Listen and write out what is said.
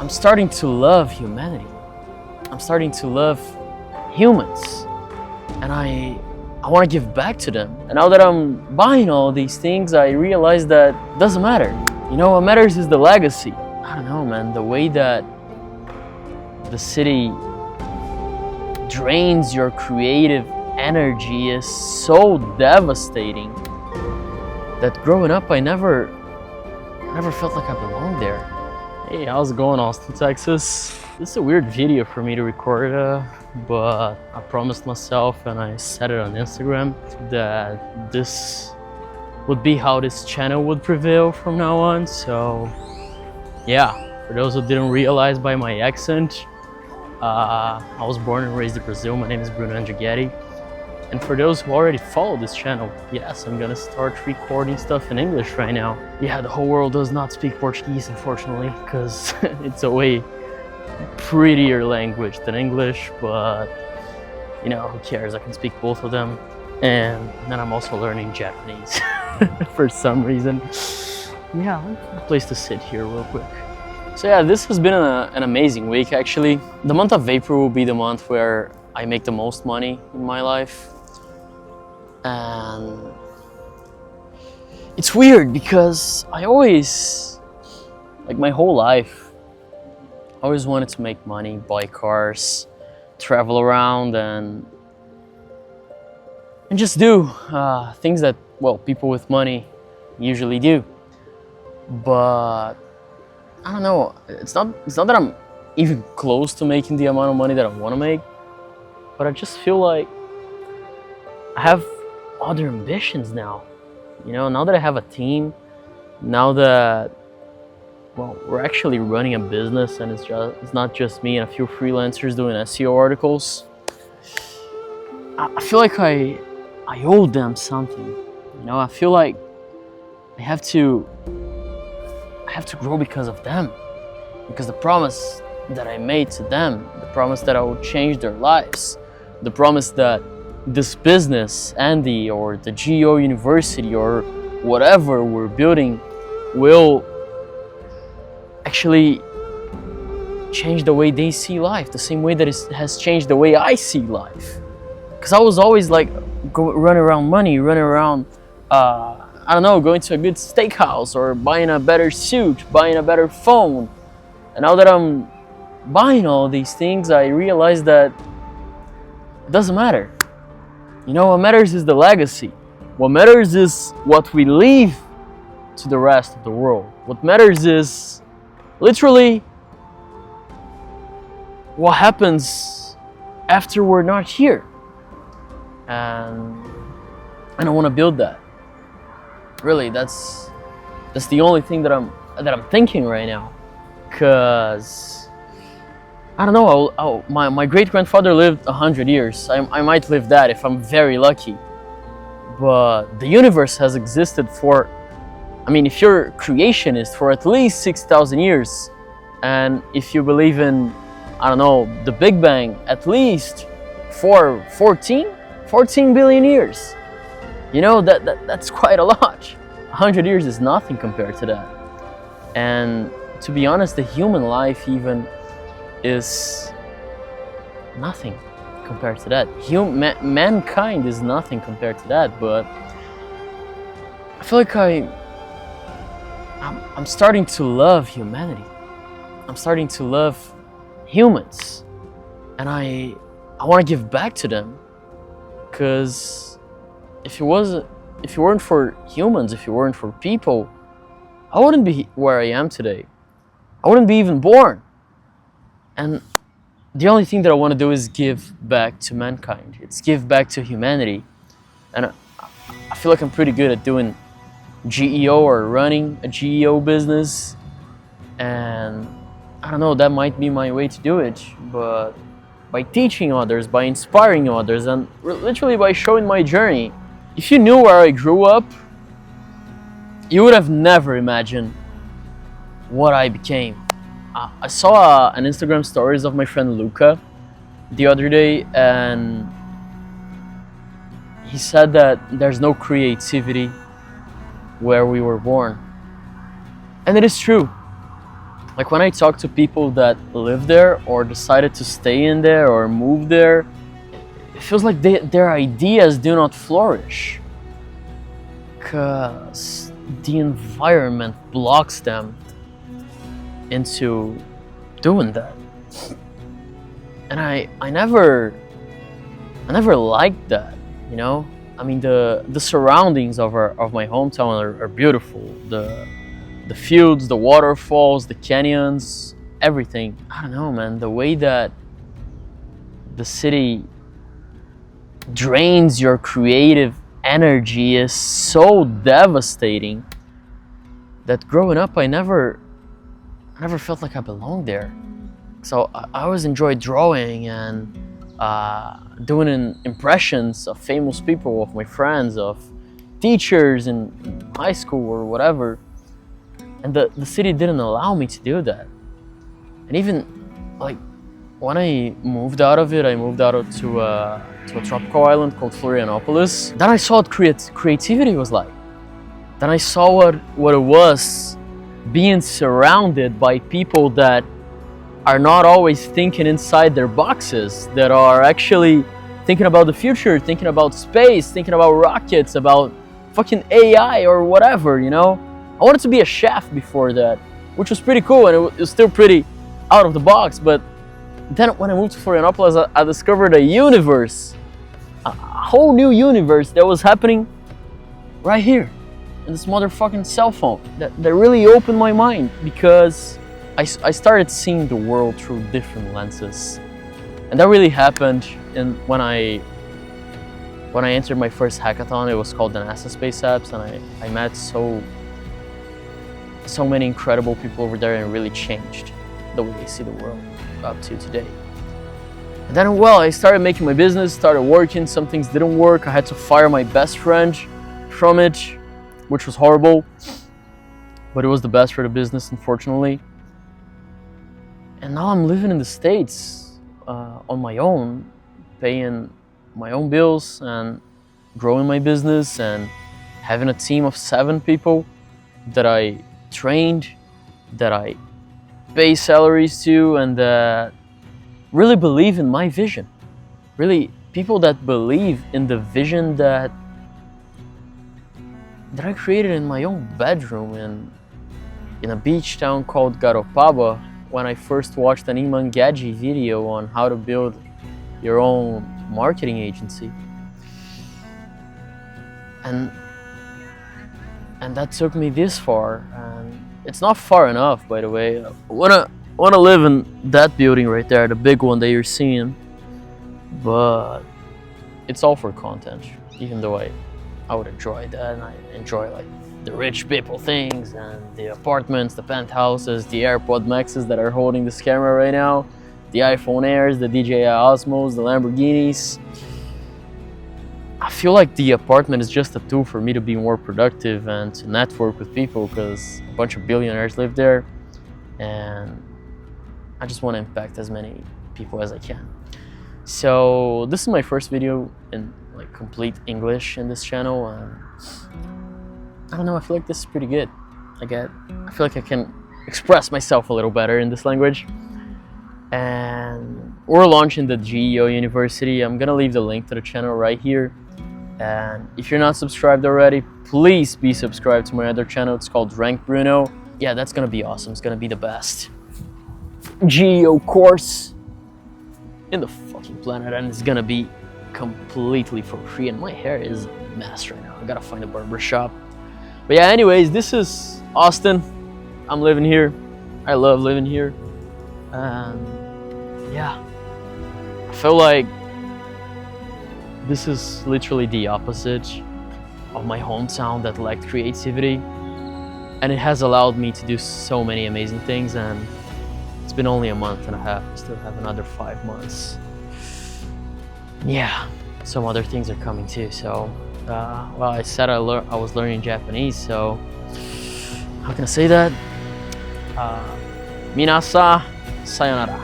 I'm starting to love humanity. I'm starting to love humans. And I want to give back to them. And now that I'm buying all these things, I realize that it doesn't matter. You know, what matters is the legacy. I don't know, man, the way that the city drains your creative energy is so devastating that growing up I never felt like I belonged there. Hey, how's it going, Austin, Texas? This is a weird video for me to record, but I promised myself and I said it on Instagram that this would be how this channel would prevail from now on. So yeah, for those who didn't realize by my accent, I was born and raised in Brazil. My name is Bruno Andrighetti. And for those who already follow this channel, yes, I'm gonna start recording stuff in English right now. Yeah, the whole world does not speak Portuguese, unfortunately, because it's a way prettier language than English, but you know, who cares? I can speak both of them. And then I'm also learning Japanese for some reason. Yeah, a place to sit here real quick. So yeah, this has been an amazing week, actually. The month of April will be the month where I make the most money in my life. And it's weird because I always, like my whole life, I always wanted to make money, buy cars, travel around and just do things that, well, people with money usually do. But I don't know, it's not that I'm even close to making the amount of money that I want to make, but I just feel like I have other ambitions now. You know, now that I have a team, now that, well, we're actually running a business and it's not just me and a few freelancers doing SEO articles, I feel like I owe them something. You know, I feel like I have to grow because of them, because the promise that I made to them, the promise that I would change their lives, the promise that this business, Andy, or the GEO University, or whatever we're building will actually change the way they see life, the same way that it has changed the way I see life. Because I was always like running around money, running around I don't know, going to a good steakhouse or buying a better suit, buying a better phone. And now that I'm buying all these things, I realize that it doesn't matter. You know, what matters is the legacy. What matters is what we leave to the rest of the world. What matters is literally what happens after we're not here. And I want to build that. Really, that's the only thing that I'm thinking right now. Cause I don't know. My great grandfather lived 100 years. I might live that if I'm very lucky. But the universe has existed for, I mean, if you're a creationist, for at least 6,000 years, and if you believe in, I don't know, the Big Bang, at least for 14 billion years. You know, that's quite a lot. 100 years is nothing compared to that. And to be honest, the human life even is nothing compared to that. Mankind is nothing compared to that, but I feel like I'm starting to love humanity. I'm starting to love humans. And I want to give back to them. Because if it weren't for humans, if it weren't for people, I wouldn't be where I am today. I wouldn't be even born. And the only thing that I want to do is give back to mankind. It's give back to humanity. And I feel like I'm pretty good at doing GEO or running a GEO business. And I don't know, that might be my way to do it. But by teaching others, by inspiring others, and literally by showing my journey. If you knew where I grew up, you would have never imagined what I became. I saw an Instagram stories of my friend Luca the other day, and he said that there's no creativity where we were born. And it is true. Like when I talk to people that live there or decided to stay in there or move there, it feels like their ideas do not flourish because the environment blocks them into doing that. And I never liked that, you know. I mean, the surroundings of my hometown are beautiful. The fields, the waterfalls, the canyons, everything. I don't know, man. The way that the city drains your creative energy is so devastating that growing up I never felt like I belonged there. So I always enjoyed drawing and doing impressions of famous people, of my friends, of teachers in high school or whatever. And the city didn't allow me to do that. And even like when I moved out of it, I moved out to a tropical island called Florianopolis. Then I saw what creativity was like. Then I saw what it was being surrounded by people that are not always thinking inside their boxes, that are actually thinking about the future, thinking about space, thinking about rockets, about fucking AI or whatever, you know? I wanted to be a chef before that, which was pretty cool, and it was still pretty out of the box. But then when I moved to Florianopolis, I discovered a universe, a whole new universe that was happening right here in this motherfucking cell phone. That really opened my mind, because I started seeing the world through different lenses. And that really happened when I entered my first hackathon. It was called the NASA Space Apps, and I met so many incredible people over there, and it really changed the way I see the world up to today. And then, well, I started making my business, started working. Some things didn't work. I had to fire my best friend from it, which was horrible, but it was the best for the business, unfortunately. And now I'm living in the States on my own, paying my own bills and growing my business and having a team of 7 people that I trained, that I pay salaries to, and that really believe in my vision. Really, people that believe in the vision that I created in my own bedroom in a beach town called Garopaba, when I first watched an Iman Gadji video on how to build your own marketing agency. And that took me this far, and it's not far enough, by the way. I wanna live in that building right there, the big one that you're seeing, but it's all for content, even though I would enjoy that, and I enjoy like the rich people things and the apartments, the penthouses, the AirPod Maxes that are holding this camera right now, the iPhone Airs, the DJI Osmos, the Lamborghinis. I feel like the apartment is just a tool for me to be more productive and to network with people, because a bunch of billionaires live there, and I just want to impact as many people as I can. So this is my first video in like complete English in this channel, and I don't know, I feel like this is pretty good. I feel like I can express myself a little better in this language. And we're launching the GEO University. I'm gonna leave the link to the channel right here. And if you're not subscribed already, please be subscribed to my other channel. It's called Rank Bruno. Yeah, that's gonna be awesome. It's gonna be the best GEO course in the fucking planet, and it's gonna be completely for free. And my hair is a mess right now. I gotta find a barber shop. But yeah, anyways, this is Austin. I'm living here. I love living here. And yeah, I feel like this is literally the opposite of my hometown that lacked creativity. And it has allowed me to do so many amazing things. And it's been only a month and a half. I still have another 5 months. Yeah, some other things are coming too. So, well, I said I was learning Japanese, so how can I say that? Minasa sayonara.